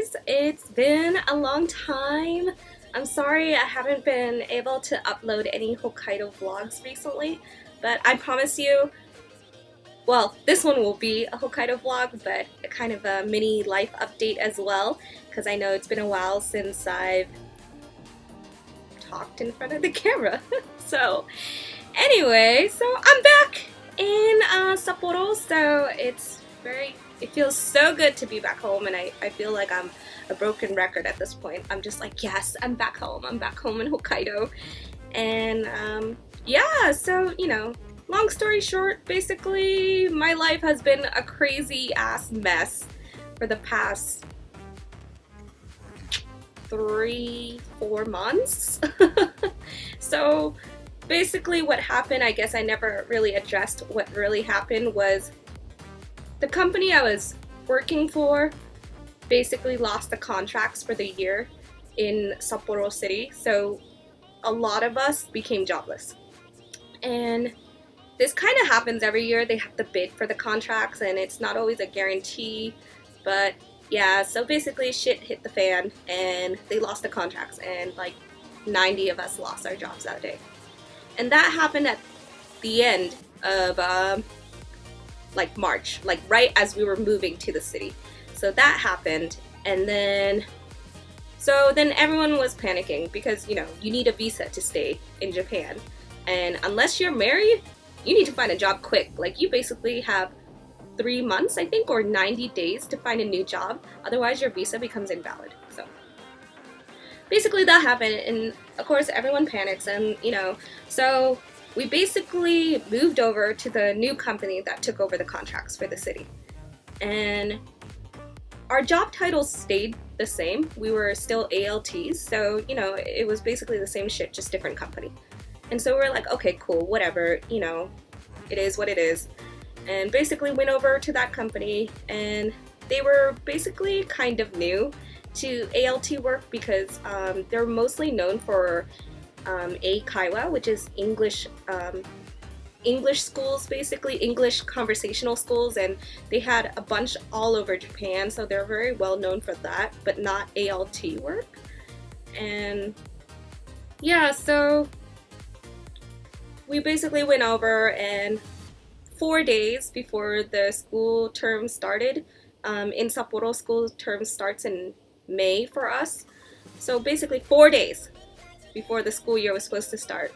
guys, it's been a long time. I'm sorry I haven't been able to upload any Hokkaido vlogs recently, but I promise you, well, this one will be a Hokkaido vlog, but a kind of a mini life update as well, because I know it's been a while since I've talked in front of the camera. So anyway, so I'm back in Sapporo, so it feels so good to be back home, and I feel like I'm a broken record at this point. I'm just like, yes, I'm back home in Hokkaido. And yeah, so, you know, long story short, basically my life has been a crazy ass mess for the past 3-4 months. So basically what happened, I guess I never really addressed what really happened, was the company I was working for basically lost the contracts for the year in Sapporo City, so a lot of us became jobless. And this kind of happens every year. They have to bid for the contracts, and it's not always a guarantee, but yeah, so basically shit hit the fan, and they lost the contracts, and like 90 of us lost our jobs that day. And that happened at the end of like March, like right as we were moving to the city. So that happened, and then everyone was panicking because, you know, you need a visa to stay in Japan, and unless you're married, you need to find a job quick. Like, you basically have 3 months, I think, or 90 days to find a new job, otherwise your visa becomes invalid. So basically that happened, and of course everyone panics, and you know, so we basically moved over to the new company that took over the contracts for the city. And our job titles stayed the same. We were still ALTs, so, you know, it was basically the same shit, just different company. And so we're like, okay, cool, whatever, you know, it is what it is. And basically went over to that company, and they were basically kind of new to ALT work because they're mostly known for Eikaiwa, which is English schools, basically English conversational schools, and they had a bunch all over Japan, so they're very well known for that, but not ALT work. And yeah, so we basically went over, and 4 days before the school term started, in Sapporo, school term starts in May for us, so basically 4 days before the school year was supposed to start,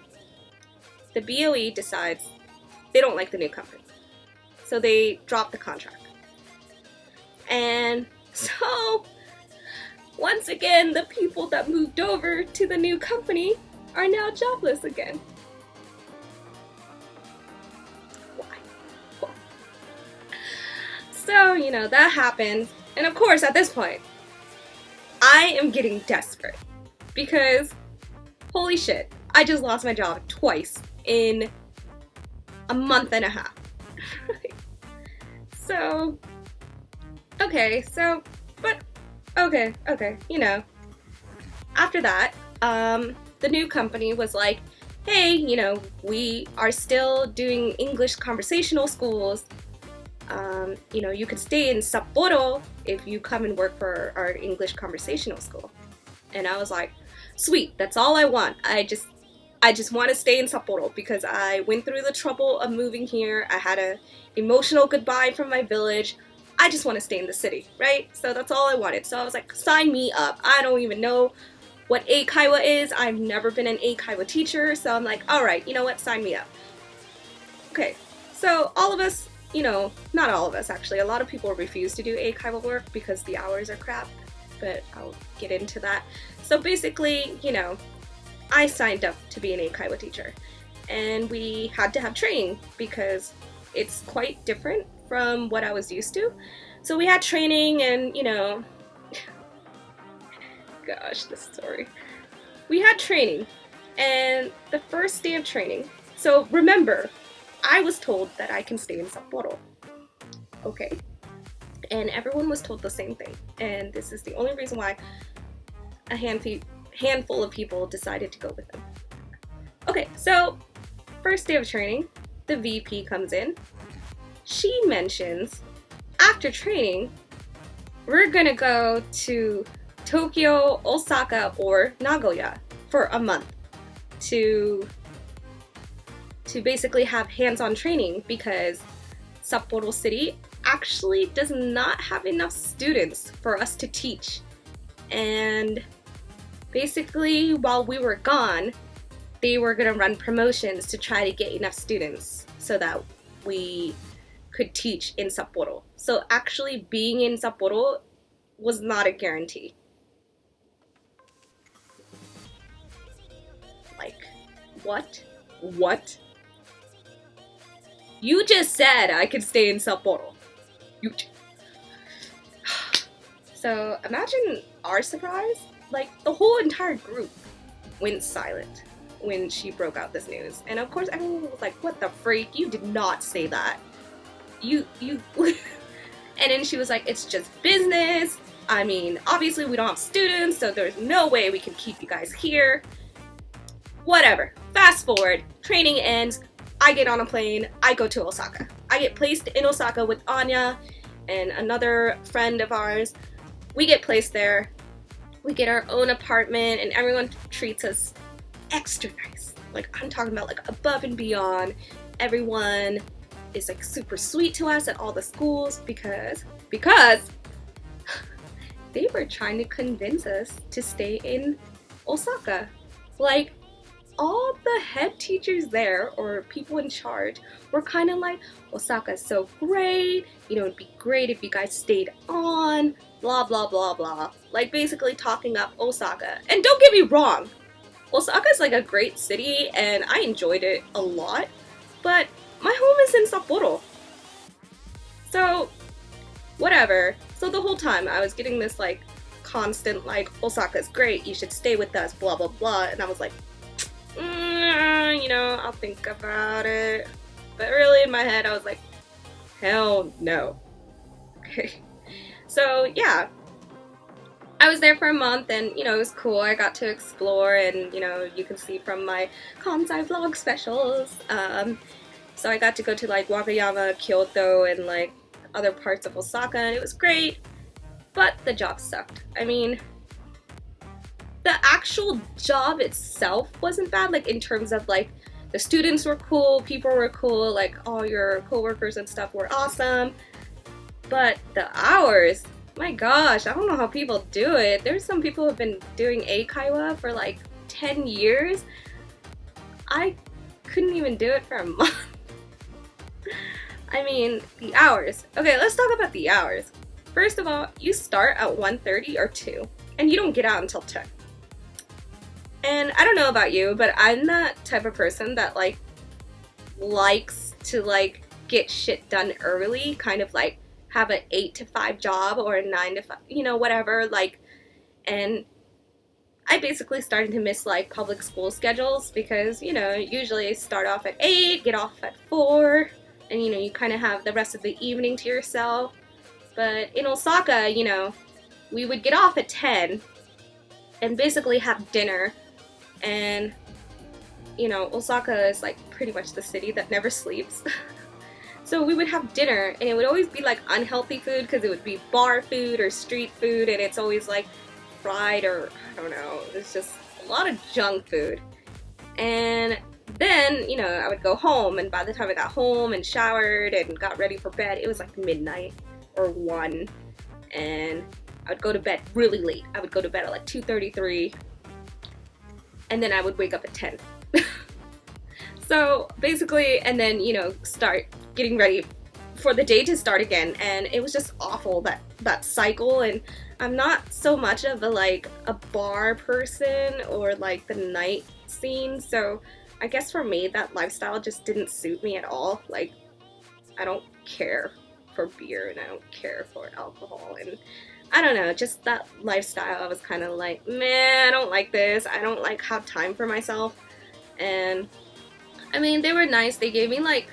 the BOE decides they don't like the new company, so they drop the contract. And so once again, the people that moved over to the new company are now jobless again. Why? So, you know, that happened, and of course at this point I am getting desperate because holy shit, I just lost my job twice in a month and a half. So, okay, you know, after that, the new company was like, hey, you know, we are still doing English conversational schools. You know, you could stay in Sapporo if you come and work for our English conversational school. And I was like, sweet, that's all I want. I just want to stay in Sapporo because I went through the trouble of moving here. I had an emotional goodbye from my village. I just want to stay in the city, right? So that's all I wanted. So I was like, sign me up. I don't even know what Eikaiwa is. I've never been an Eikaiwa teacher. So I'm like, all right, you know what? Sign me up. Okay, so all of us, you know, not all of us actually, a lot of people refuse to do Eikaiwa work because the hours are crap, but I'll get into that. So basically, you know, I signed up to be an Eikaiwa teacher, and we had to have training because it's quite different from what I was used to. So we had training, and, you know, gosh, this story. We had training, and the first day of training, so remember, I was told that I can stay in Sapporo, okay? And everyone was told the same thing, and this is the only reason why a handful of people decided to go with them. Okay, so first day of training, the VP comes in. She mentions, after training, we're gonna go to Tokyo, Osaka, or Nagoya for a month to basically have hands-on training because Sapporo City actually does not have enough students for us to teach. And basically, while we were gone, they were gonna run promotions to try to get enough students so that we could teach in Sapporo. So actually being in Sapporo was not a guarantee. Like, what? What? You just said I could stay in Sapporo. So imagine our surprise. Like, the whole entire group went silent when she broke out this news. And of course everyone was like, what the freak? You did not say that. You And then she was like, it's just business. I mean, obviously we don't have students, so there's no way we can keep you guys here. Whatever. Fast forward, training ends, I get on a plane, I go to Osaka. I get placed in Osaka with Anya and another friend of ours. We get placed there. We get our own apartment and everyone treats us extra nice. Like, I'm talking about like above and beyond. Everyone is like super sweet to us at all the schools because they were trying to convince us to stay in Osaka. Like, all the head teachers there or people in charge were kind of like, Osaka's so great, you know, it'd be great if you guys stayed on, blah blah blah blah. Like, basically talking up Osaka. And don't get me wrong, Osaka's like a great city and I enjoyed it a lot, but my home is in Sapporo. So, whatever. So the whole time I was getting this like constant like, Osaka's great, you should stay with us, blah blah blah, and I was like, you know, I'll think about it. But really in my head I was like, hell no. Okay. So yeah, I was there for a month and, you know, it was cool. I got to explore and, you know, you can see from my Kansai vlog specials. So I got to go to like Wakayama, Kyoto, and like other parts of Osaka, and it was great, but the job sucked. I mean, the actual job itself wasn't bad, like in terms of like the students were cool, people were cool, like all your coworkers and stuff were awesome, but the hours, my gosh, I don't know how people do it. There's some people who have been doing eikaiwa for like 10 years. I couldn't even do it for a month. I mean, the hours. Okay, let's talk about the hours. First of all, you start at 1:30 or 2, and you don't get out until 10. And I don't know about you, but I'm that type of person that like likes to like get shit done early, kind of like have an 8 to 5 job or a 9 to 5, you know, whatever, like, and I basically started to miss like public school schedules because, you know, usually start off at 8, get off at 4, and, you know, you kind of have the rest of the evening to yourself. But in Osaka, you know, we would get off at 10 and basically have dinner. And, you know, Osaka is like pretty much the city that never sleeps. So we would have dinner and it would always be like unhealthy food because it would be bar food or street food, and it's always like fried or I don't know, it's just a lot of junk food. And then, you know, I would go home, and by the time I got home and showered and got ready for bed, it was like midnight or 1, and I would go to bed really late. I would go to bed at like 2:33, and then I would wake up at 10. So basically, and then, you know, start getting ready for the day to start again, and it was just awful, that cycle. And I'm not so much of a bar person or like the night scene, so I guess for me that lifestyle just didn't suit me at all. Like, I don't care for beer and I don't care for alcohol, and I don't know, just that lifestyle, I was kind of like, man, I don't like this. I don't like have time for myself. And I mean, they were nice. They gave me like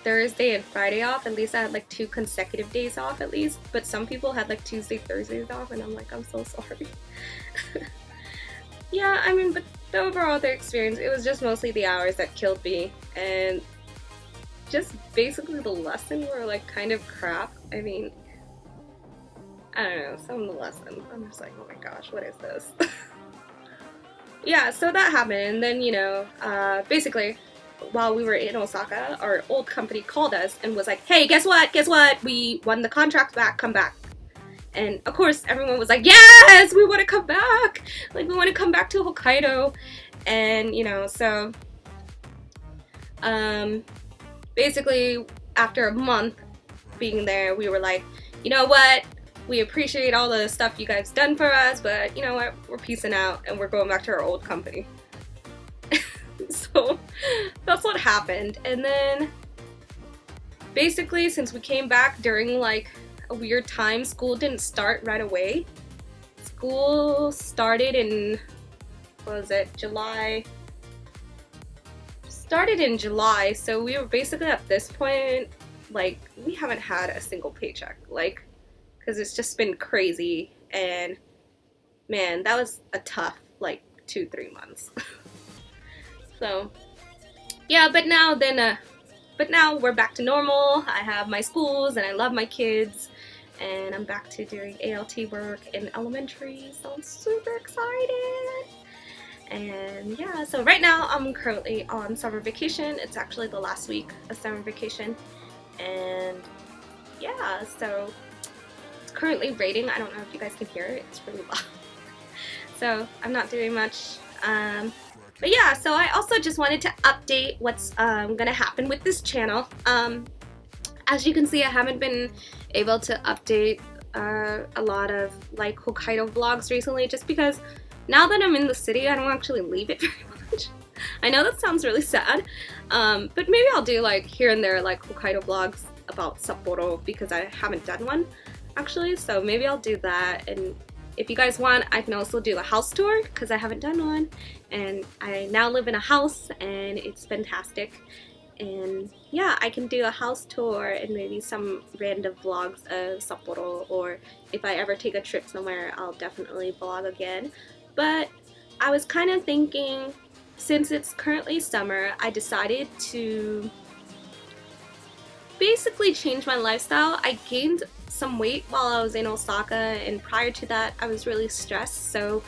Thursday and Friday off. At least I had like 2 consecutive days off at least, but some people had like Tuesday, Thursdays off, and I'm like, I'm so sorry. Yeah, I mean, but the overall the experience, it was just mostly the hours that killed me, and just basically the lesson were like kind of crap. I mean, I don't know, some of the lessons. I'm just like, oh my gosh, what is this? Yeah, so that happened, and then, you know, basically, while we were in Osaka, our old company called us and was like, hey, guess what? Guess what? We won the contract back, come back. And of course, everyone was like, yes, we want to come back. Like, we want to come back to Hokkaido. And, you know, so basically, after a month being there, we were like, you know what? We appreciate all the stuff you guys done for us, but you know what? We're peacing out and we're going back to our old company. So that's what happened. And then basically, since we came back during like a weird time, school didn't start right away. School started in, what was it, July? Started in July, so we were basically at this point, like, we haven't had a single paycheck, like, because it's just been crazy, and man, that was a tough, like, 2-3 months. So, yeah, but now we're back to normal. I have my schools, and I love my kids, and I'm back to doing ALT work in elementary, so I'm super excited. And yeah, so right now I'm currently on summer vacation. It's actually the last week of summer vacation, and yeah, so it's currently raining. I don't know if you guys can hear it, it's really loud. So I'm not doing much, but yeah, so I also just wanted to update what's gonna happen with this channel. As you can see, I haven't been able to update a lot of like Hokkaido vlogs recently, just because now that I'm in the city, I don't actually leave it very much. I know that sounds really sad, but maybe I'll do like here and there like Hokkaido vlogs about Sapporo, because I haven't done one actually, so maybe I'll do that. And if you guys want, I can also do a house tour, because I haven't done one, and I now live in a house and it's fantastic. And yeah, I can do a house tour and maybe some random vlogs of Sapporo, or if I ever take a trip somewhere, I'll definitely vlog again. But I was kind of thinking, since it's currently summer, I decided to basically change my lifestyle. I gained some weight while I was in Osaka, and prior to that I was really stressed, so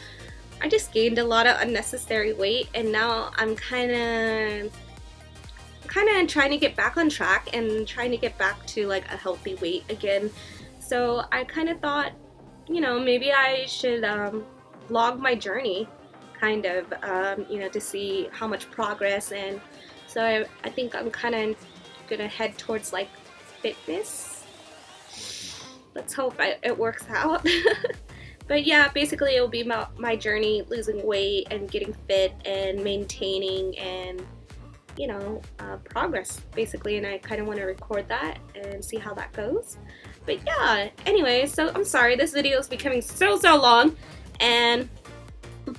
I just gained a lot of unnecessary weight, and now I'm kind of trying to get back on track and trying to get back to like a healthy weight again. So I kind of thought, you know, maybe I should vlog my journey, kind of, you know, to see how much progress. And so I think I'm kind of gonna head towards like fitness. Let's hope it works out. But yeah, basically it will be my journey, losing weight and getting fit and maintaining and, you know, progress basically, and I kind of want to record that and see how that goes. But yeah, anyway, so I'm sorry this video is becoming so long,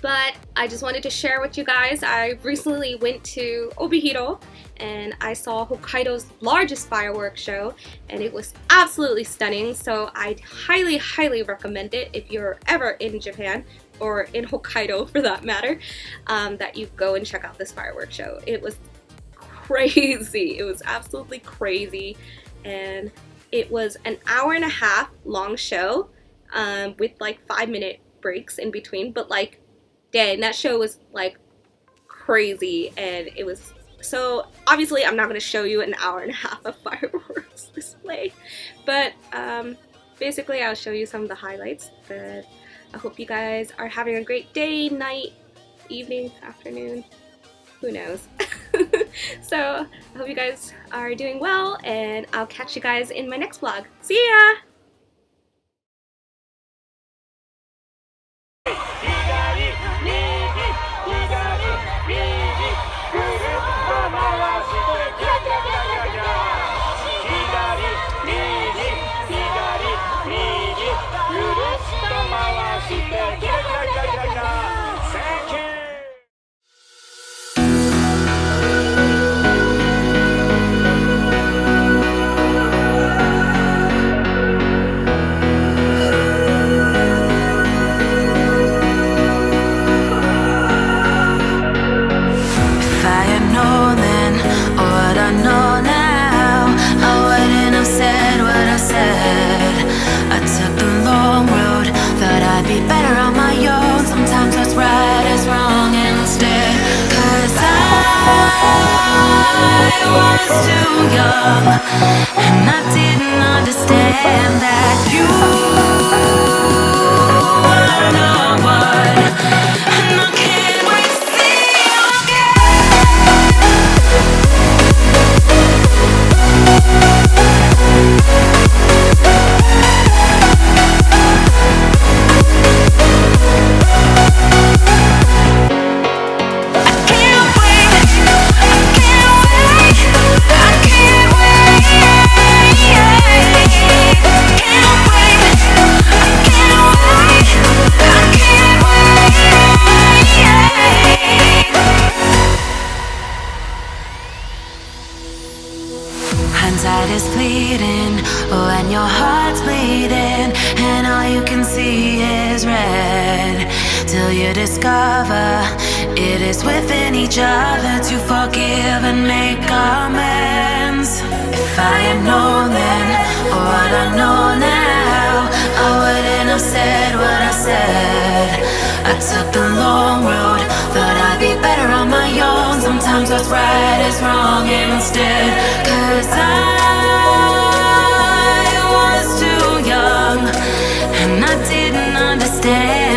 but I just wanted to share with you guys. I recently went to Obihiro and I saw Hokkaido's largest fireworks show, and it was absolutely stunning, so I'd highly recommend it if you're ever in Japan, or in Hokkaido for that matter, that you go and check out this fireworks show. It was crazy. It was absolutely crazy, and it was an hour-and-a-half long show, with like 5-minute breaks in between, but like, dang, that show was like crazy. And it was, so obviously I'm not going to show you an hour-and-a-half of fireworks display, but basically I'll show you some of the highlights. But I hope you guys are having a great day, night, evening, afternoon, who knows. So I hope you guys are doing well, and I'll catch you guys in my next vlog. See ya! was too young, and I didn't understand that you were no one, and I can't wait to see you hindsight is fleeting when your heart's bleeding and all you can see is red, till you discover it is within each other to forgive and make amends. If I had known then what I know now, I wouldn't have said what I said. I took the long road, thought I'd be better on my own. Sometimes what's right is wrong instead, 'cause I was too young and I didn't understand